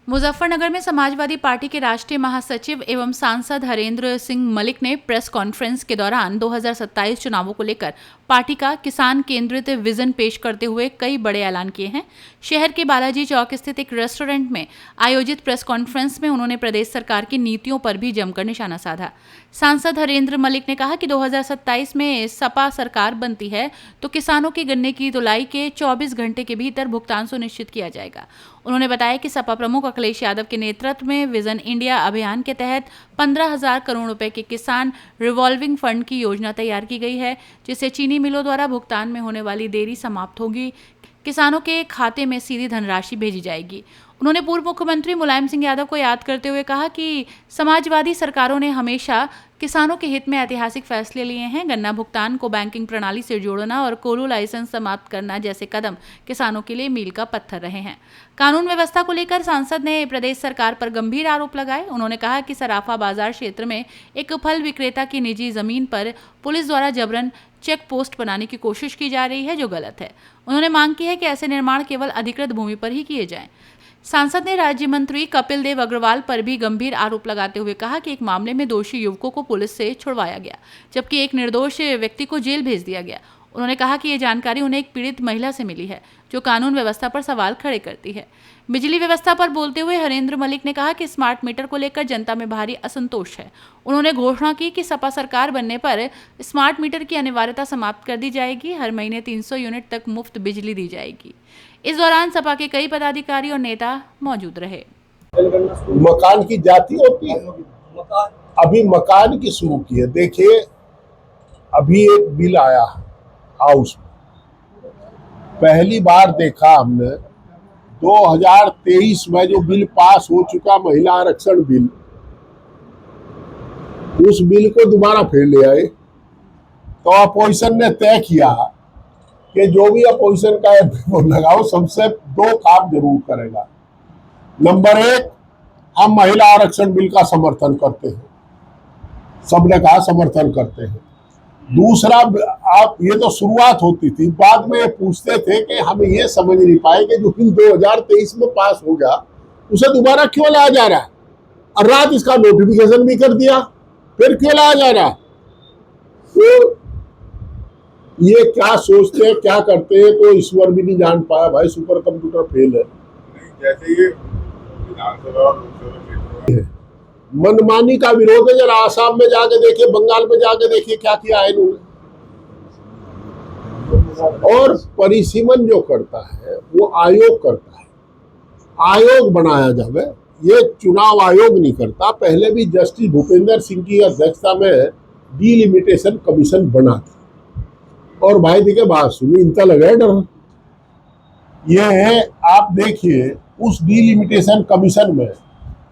मुजफ्फरनगर में समाजवादी पार्टी के राष्ट्रीय महासचिव एवं सांसद हरेंद्र सिंह मलिक ने प्रेस कॉन्फ्रेंस के दौरान 2027 चुनावों को लेकर पार्टी का किसान केंद्रित विजन पेश करते हुए कई बड़े ऐलान किए हैं। शहर के बालाजी चौक स्थित एक रेस्टोरेंट में आयोजित प्रेस कॉन्फ्रेंस में उन्होंने प्रदेश सरकार की नीतियों पर भी जमकर निशाना साधा। सांसद हरेंद्र मलिक ने कहा कि 2027 में सपा सरकार बनती है तो किसानों के गन्ने की तुलाई के 24 घंटे के भीतर भुगतान सुनिश्चित किया जाएगा। उन्होंने बताया कि सपा प्रमुख अखिलेश यादव के नेतृत्व में विजन इंडिया अभियान के तहत 15,000 करोड़ रुपए के किसान रिवॉल्विंग फंड की योजना तैयार की गई है, जिससे चीनी मिलों द्वारा भुगतान में होने वाली देरी समाप्त होगी, किसानों के खाते में सीधी धनराशि भेजी जाएगी। उन्होंने पूर्व मुख्यमंत्री मुलायम सिंह यादव को याद करते हुए कहा कि समाजवादी सरकारों ने हमेशा किसानों के हित में ऐतिहासिक फैसले लिए हैं। गन्ना भुगतान को बैंकिंग प्रणाली से जोड़ना और कोल्हू लाइसेंस समाप्त करना जैसे कदम किसानों के लिए मील का पत्थर रहे हैं। कानून व्यवस्था को लेकर सांसद ने प्रदेश सरकार पर गंभीर आरोप लगाए। उन्होंने कहा कि सराफा बाजार क्षेत्र में एक फल विक्रेता की निजी जमीन पर पुलिस द्वारा जबरन चेक पोस्ट बनाने की कोशिश की जा रही है, जो गलत है। उन्होंने मांग की है कि ऐसे निर्माण केवल अधिकृत भूमि पर ही किए जाएं। सांसद ने राज्य मंत्री कपिल देव अग्रवाल पर भी गंभीर आरोप लगाते हुए कहा कि एक मामले में दोषी युवकों को पुलिस से छुड़वाया गया, जबकि एक निर्दोष व्यक्ति को जेल भेज दिया गया। उन्होंने कहा कि ये जानकारी उन्हें एक पीड़ित महिला से मिली है, जो कानून व्यवस्था पर सवाल खड़े करती है। बिजली व्यवस्था पर बोलते हुए हरेंद्र मलिक ने कहा कि स्मार्ट मीटर को लेकर जनता में भारी असंतोष है। उन्होंने घोषणा की कि सपा सरकार बनने पर स्मार्ट मीटर की अनिवार्यता समाप्त कर दी जाएगी। हर महीने 300 यूनिट तक मुफ्त बिजली दी जाएगी। इस दौरान सपा के कई पदाधिकारी और नेता मौजूद रहे। मकान की जाति होती है, अभी मकान की शुरू की है। देखिए, अभी एक बिल आया हाउस में, पहली बार देखा हमने 2023 में जो बिल पास हो चुका महिला आरक्षण बिल, उस बिल को दोबारा फिर ले आए। तो अपोजिशन ने तय किया कि जो भी अपोजिशन का वो लगाओ, सबसे दो काम जरूर करेगा। नंबर एक, हम महिला आरक्षण बिल का समर्थन करते हैं, सबने कहा समर्थन करते हैं। दूसरा, आप ये तो शुरुआत होती थी, बाद में पूछते थे कि हम ये समझ नहीं पाए कि जो बिल 2023 में पास हो गया उसे दोबारा क्यों लाया जा रहा है, और रात इसका नोटिफिकेशन भी कर दिया, फिर क्यों लाया जा रहा है। तो ये क्या सोचते हैं, क्या करते हैं, तो ईश्वर भी नहीं जान पाया। भाई, सुपर कंप्यूटर फेल है। जैसे ये मनमानी का विरोध है। जरा आसाम में जाके देखिए, बंगाल में जाके देखिए क्या किया है इन्होंने। और परिसीमन जो करता है वो आयोग करता है, आयोग बनाया जावे, ये चुनाव आयोग नहीं करता। पहले भी जस्टिस भूपेंद्र सिंह की अध्यक्षता में डिलिमिटेशन कमीशन बना था। और भाई देखिए, बात सुनिए, इनका लगा डर। ये है, आप देखिए, उस डिलिमिटेशन कमीशन में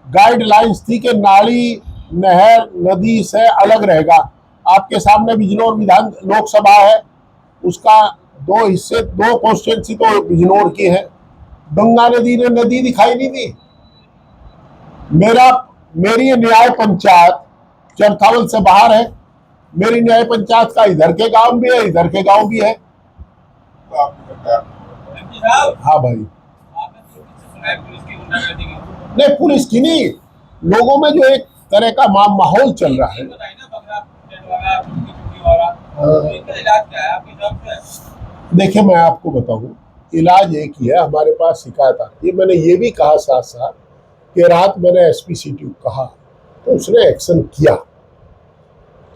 गाइडलाइंस थी कि नाली, नहर, नदी से अलग रहेगा। आपके सामने बिजनौर विधान लोकसभा है, उसका दो हिस्से, दो कॉन्स्टिट्यूंसी तो बिजनौर की है। गंगा नदी ने नदी दिखाई नहीं दी। मेरी न्याय पंचायत चरथावल से बाहर है। मेरी न्याय पंचायत का इधर के गांव भी है, इधर के गांव भी है। हाँ भाई, नहीं पुलिस की नहीं, लोगों में जो एक तरह का माहौल चल रहा है। देखिए, मैं आपको बताऊं, इलाज एक ही है। हमारे पास शिकायत आती है। मैंने ये भी कहा साथ साथ कि रात मैंने एसपी सिटी को कहा तो उसने एक्शन किया।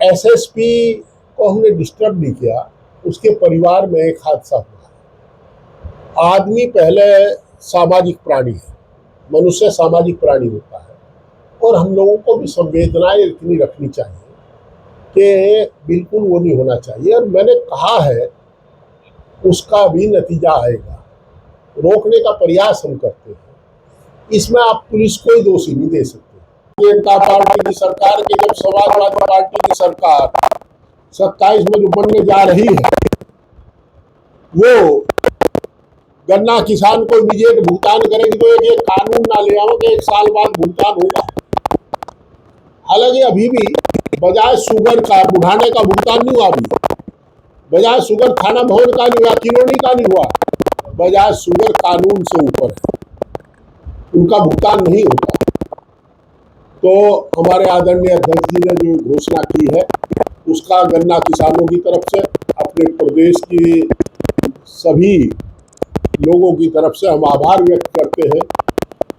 एसएसपी को हमने डिस्टर्ब नहीं किया। उसके परिवार में एक हादसा हुआ। आदमी पहले सामाजिक प्राणी है, मनुष्य सामाजिक प्राणी होता है, और हम लोगों को भी संवेदनाएं इतनी रखनी चाहिए कि बिल्कुल वो नहीं होना चाहिए। और मैंने कहा है उसका भी नतीजा आएगा। रोकने का प्रयास हम करते हैं, इसमें आप पुलिस को ही दोषी नहीं दे सकते। जनता पार्टी की सरकार के, जब समाजवादी पार्टी की सरकार 27 में जो बनने जा रही है, वो गन्ना किसान को इमीडिएट भुगतान करेगी, तो एक कानून ना ले आओ कि 1 साल बाद भुगतान होगा। हालांकि अभी भी बजाज शुगर का बुढ़ाने का भुगतान नहीं हुआ। अभी बजाज शुगर थाना भवन का नहीं हुआ, किरोनी का नहीं हुआ। बजाज शुगर कानून से ऊपर है, उनका भुगतान नहीं होता। तो हमारे आदरणीय अध्यक्ष जी ने जो घोषणा की है उसका गन्ना किसानों की तरफ से, अपने प्रदेश की सभी लोगों की तरफ से हम आभार व्यक्त करते हैं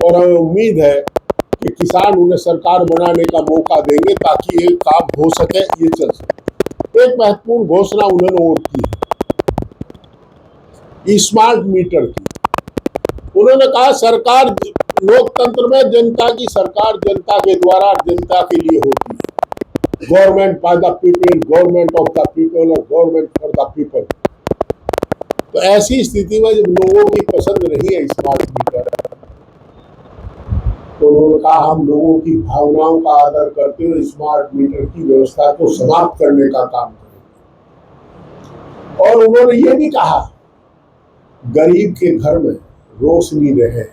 और हमें उम्मीद है कि किसान उन्हें सरकार बनाने का मौका देंगे ताकि ये काम हो सके, ये चल सके। एक महत्वपूर्ण घोषणा उन्होंने और की है स्मार्ट मीटर की। उन्होंने कहा सरकार लोकतंत्र में जनता की सरकार जनता के द्वारा जनता के लिए होती है। Government by the people, government of the people और गवर्नमेंट फॉर द पीपल। तो ऐसी स्थिति में जब लोगों की पसंद नहीं है स्मार्ट मीटर, तो उन्होंने कहा हम लोगों की भावनाओं का आदर करते हुए स्मार्ट मीटर की व्यवस्था को समाप्त करने का काम करेंगे। और उन्होंने ये भी कहा गरीब के घर में रोशनी रहे,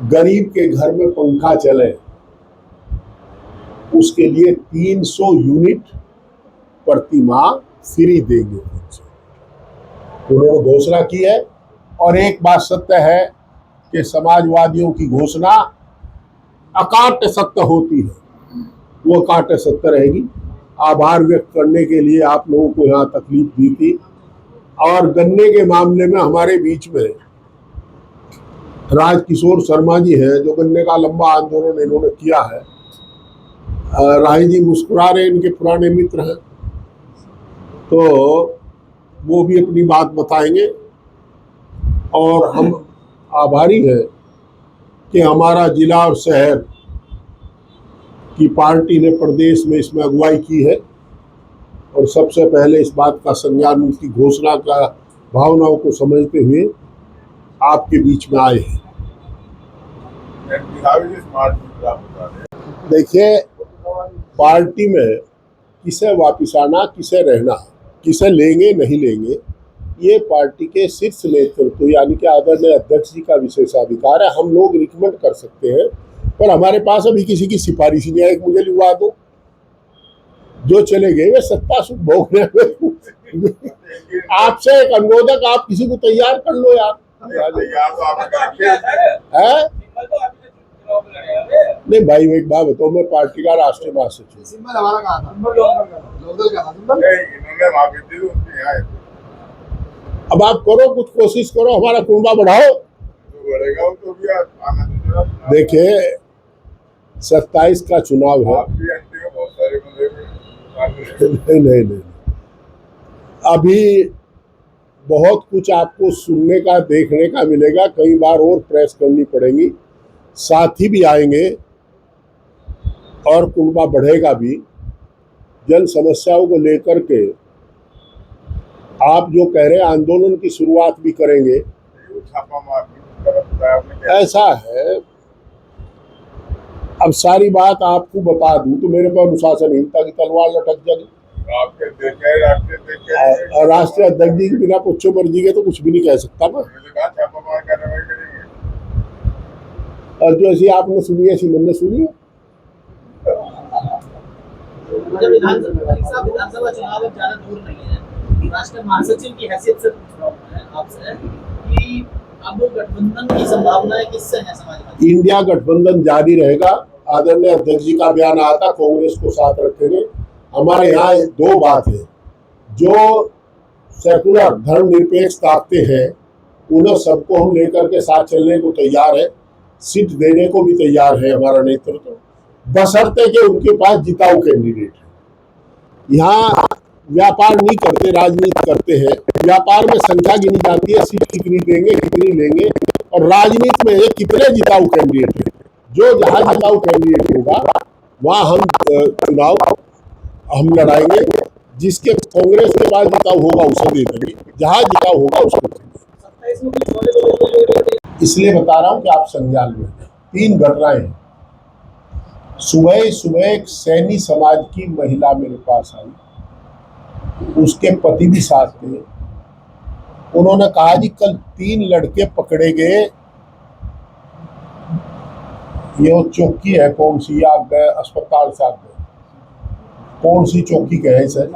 गरीब के घर में पंखा चले, उसके लिए 300 यूनिट प्रति माह फ्री देंगे। उन्होंने घोषणा की है और एक बात सत्य है कि समाजवादियों की घोषणा अकाट्य सत्य होती है, वो अकाट्य सत्य रहेगी। आभार व्यक्त करने के लिए आप लोगों को यहाँ तकलीफ दी थी। और गन्ने के मामले में हमारे बीच में राजकिशोर शर्मा जी हैं जो गन्ने का लंबा आंदोलन इन्होंने किया है। राही जी मुस्कुरा रहे, इनके पुराने मित्र हैं, तो वो भी अपनी बात बताएंगे। और हम आभारी हैं कि हमारा जिला और शहर की पार्टी ने प्रदेश में इसमें अगुवाई की है और सबसे पहले इस बात का संज्ञान उनकी घोषणा का भावनाओं को समझते हुए आपके बीच में आए हैं। देखिए, पार्टी में किसे वापिस आना, किसे रहना, किसे लेंगे नहीं लेंगे, ये पार्टी के शीर्ष नेतृत्व यानी कि आदरणीय अध्यक्ष जी का विशेषाधिकार है। हम लोग रिकमेंड कर सकते हैं, पर हमारे पास अभी किसी की सिफारिश नहीं है। मुझे लिखवा दो, जो चले गए वे सत्ता सुख भोग रहे। आपसे एक अनुरोध है कि आप किसी को तैयार कर लो यार। है नहीं भाई, एक बात बताओ, मैं पार्टी का राष्ट्रीय महासचिव। अब आप करो, कुछ कोशिश करो, हमारा कुंबा बढ़ाओ। देखिए 27 का चुनाव है। नहीं, अभी बहुत कुछ आपको सुनने का देखने का मिलेगा। कई बार और प्रेस करनी पड़ेगी, साथी भी आएंगे और कुंबा बढ़ेगा भी। जन समस्याओं को लेकर के आप जो कह रहे हैं आंदोलन की शुरुआत भी करेंगे, ऐसा है। अब सारी बात आपको बता दूं तो मेरे पर अनुशासनहीनता की तलवार लटक जाएगी। राष्ट्रीय अध्यक्ष जी के बिना पूछो मर्जी के तो कुछ भी नहीं कह सकता मैं। और जो ऐसी आपने सुनी है, मन ने सुनी है। विधानसभा चुनाव अब ज्यादा दूर नहीं है। राष्ट्रीय महासचिव की हैसियत से पूछ रहा हूं मैं आपसे कि अब गठबंधन की संभावनाएं किससे है समाजवादी? इंडिया गठबंधन जारी रहेगा। आदरणीय अध्यक्ष जी का बयान आया था, कांग्रेस को साथ रखेंगे। हमारे यहाँ दो बात है, जो सेकुलर धर्मनिरपेक्ष ताकतें हैं उन्हें सबको हम लेकर के साथ चलने को तैयार है, सीट देने को भी तैयार है हमारा नेतृत्व, बशर्ते कि उनके पास जिताऊ कैंडिडेट है। यहाँ व्यापार नहीं करते, राजनीति करते हैं। व्यापार में संख्या गिनी जाती है, सीट कितनी देंगे कितनी लेंगे, और राजनीति में कितने जिताऊ कैंडिडेट हैं। जो जहाँ जिताऊ कैंडिडेट होगा वहाँ हम चुनाव हम लड़ाएंगे। जिसके कांग्रेस के पास जिताऊ होगा उसे दे देंगे, जहाँ जिताऊ होगा उसको देंगे। इसलिए बता रहा हूँ कि आप संज्ञान में। 3 घटनाएं हैं। सुबह एक सैनी समाज की महिला मेरे पास आई, उसके पति भी साथ थे। उन्होंने कहा जी कल 3 लड़के पकड़े गए, ये चौकी है कौन सी, आप गए अस्पताल से, आप गए कौन सी चौकी कहे सर,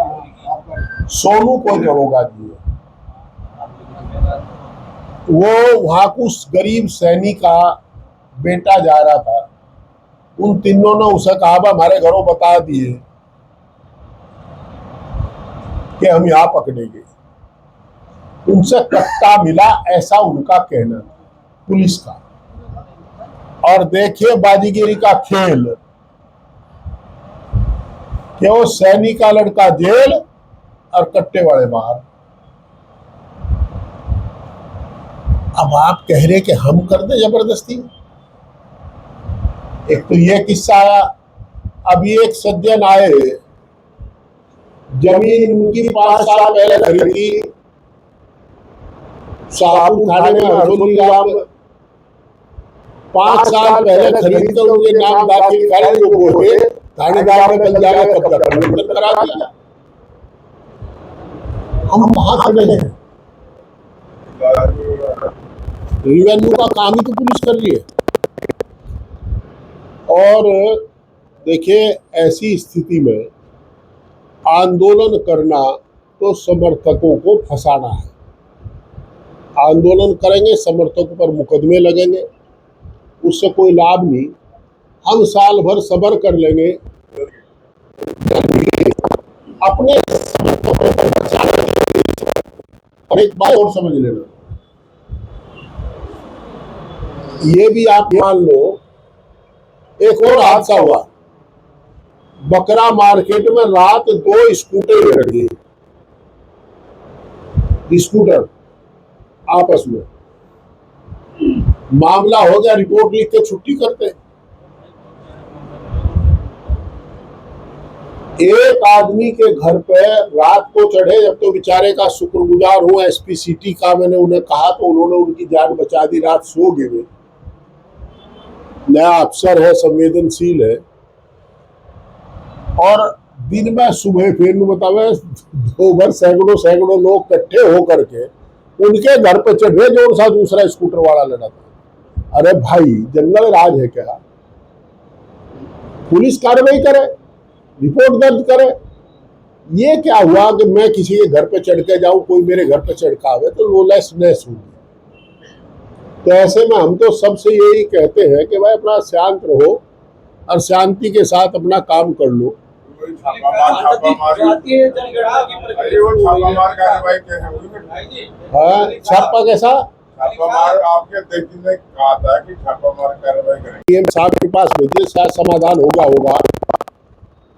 सोनू कोई दरोगा जी है। वो वहां कुछ गरीब सैनी का बेटा जा रहा था, उन तीनों ने उसे कहा हमारे घरों बता दिए कि हम यहां पकड़ेंगे। उनसे कट्टा मिला, ऐसा उनका कहना पुलिस का। और देखिए बाजीगिरी का खेल कि वो सैनिक का लड़का जेल और कट्टे वाले बाहर। अब आप कह रहे कि हम कर दे जबरदस्ती। एक तो ये किस्सा आया, अभी एक सज्जन आए, जमीन उनकी 5 साल पहले खरीदी, शाहपुर थाने में हरदोली गांव में 5 साल पहले खरीद कर उनके नाम दाखिल करे, जो बोले थानेदार ने कल जाकर कब्जा करा दिया। हम कहां खड़े हैं? रेवेन्यू का काम ही तो पुलिस कर रही है। और देखिए ऐसी स्थिति में आंदोलन करना तो समर्थकों को फंसाना है। आंदोलन करेंगे, समर्थकों पर मुकदमे लगेंगे, उससे कोई लाभ नहीं। हम साल भर सब्र कर लेंगे, अपने समर्थकों को बचाने के लिए। और एक बात और समझ लेना, ये भी आप मान लो, एक और हादसा हुआ बकरा मार्केट में, रात 2 स्कूटर लड़ गए, स्कूटर आपस में, मामला हो गया, रिपोर्ट लिख के छुट्टी करते। एक आदमी के घर पे रात को चढ़े, जब तो बेचारे का शुक्रगुजार हूं एसपी सिटी का, मैंने उन्हें कहा तो उन्होंने उनकी जान बचा दी। रात सो गए, नया अफसर है, संवेदनशील है। और दिन में सुबह फिर बतावे 2 बार सैकड़ों लोग इकट्ठे होकर के उनके घर पे चढ़े, जो उनका दूसरा स्कूटर वाला लड़ा था। अरे भाई, जंगल राज है क्या? पुलिस कार्रवाई करे, रिपोर्ट दर्ज करे। ये क्या हुआ कि मैं किसी के घर पे चढ़ के जाऊं, कोई मेरे घर पे चढ़ के आवे तो लॉलेसनेस होगी। तो ऐसे में हम तो सबसे यही कहते हैं कि भाई अपना शांत रहो और शांति के साथ अपना काम कर लो। छापा कैसा? आपके देखने ने कहा था कि छापामार कार्रवाई करेंगे। साहब के पास भेजे, शायद समाधान होगा।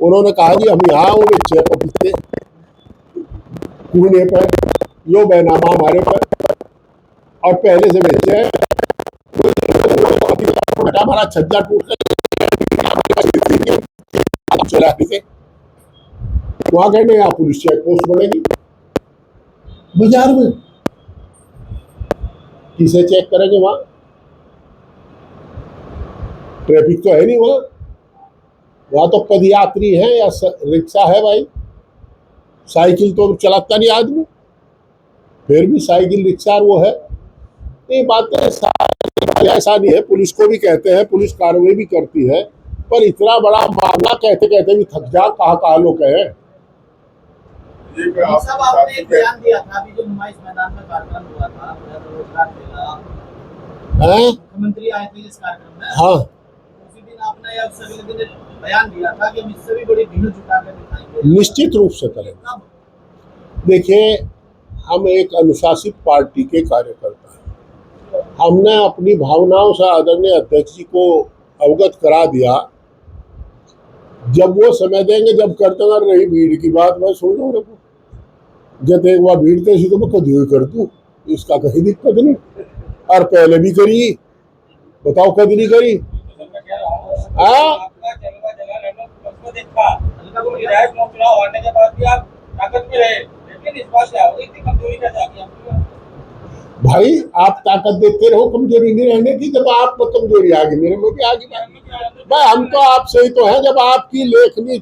उन्होंने कहा जी हम यहाँ पपीते कूने पर, यो बैनामा हमारे पर, और पहले से बेचे हैं। हमारा छज्जा टूट चला के वहां कहने यहाँ पुलिस चेक पोस्ट बनेगी बाजार में, किसे चेक करेंगे? वहां ट्रैफिक तो है नहीं, वहां तो पदयात्री है या रिक्शा है भाई, साइकिल तो चलाता नहीं आदमी, फिर भी साइकिल रिक्शा वो है। ये बातें ऐसा नहीं है। पुलिस को भी कहते हैं, पुलिस कार्रवाई भी करती है, पर इतना बड़ा मामला कहते कहते भी थक जा, कहाँ लोग है। सब आपने एक बयान दिया था अभी जो नुमाइश मैदान में कार्यक्रम हुआ था, रोजगार मेला, मुख्यमंत्री आए थे इस कार्यक्रम में। हाँ, उसी दिन आपने या उससे अगले दिन बयान दिया था कि हम इससे भी बड़ी भीड़ जुटा कर दिखाएंगे। निश्चित रूप से करेंगे। देखिए, हम एक अनुशासित पार्टी के कार्यकर्ता हैं। हमने अपनी भावनाओं से आदरणीय अध्यक्ष जी को अवगत करा दिया। जब वो समय देंगे, जब करते हैं। रही भीड़ की बात, मैं सुन रहा हूँ, जब एक बार भीड़ कैसी तो मैं कभी कर दूँ, इसका कहीं दिक्कत नहीं। और पहले भी करी, बताओ कभी नहीं करी? भाई आप ताकत देते रहो, कमजोरी नहीं रहने की। जब आप में कमजोरी आ गई, मेरे में भी आ गई। भाई हम तो आपसे ही तो हैं। जब आपकी लेखनी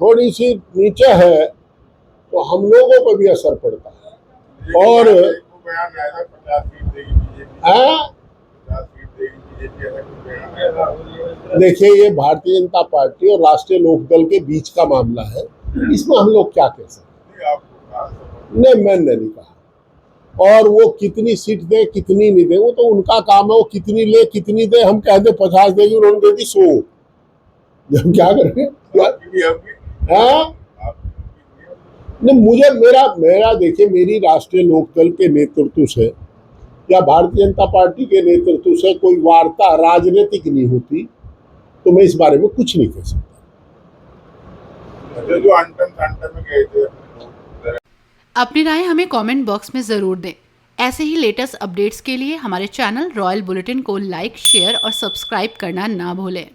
थोड़ी सी नीचे है तो हम लोगों पर भी असर पड़ता है। और देखिए, ये भारतीय जनता पार्टी और राष्ट्रीय लोकदल के बीच का मामला है, इसमें हम लोग क्या कह सकते हैं? नहीं, मैंने नहीं कहा। और वो कितनी सीट दे कितनी नहीं दे वो तो उनका काम है, वो कितनी ले कितनी दे। हम कहते 50 देगी, उन्होंने दे दी 100। हम क्या करेंगे हाँ? नहीं, मुझे मेरा देखिए, मेरी राष्ट्रीय लोकदल के नेतृत्व से या भारतीय जनता पार्टी के नेतृत्व से कोई वार्ता राजनीतिक नहीं होती, तो मैं इस बारे में कुछ नहीं कह सकता। जो अंटन में गए थे, अपनी राय हमें कमेंट बॉक्स में ज़रूर दें। ऐसे ही लेटेस्ट अपडेट्स के लिए हमारे चैनल रॉयल बुलेटिन को लाइक, शेयर और सब्सक्राइब करना ना भूलें।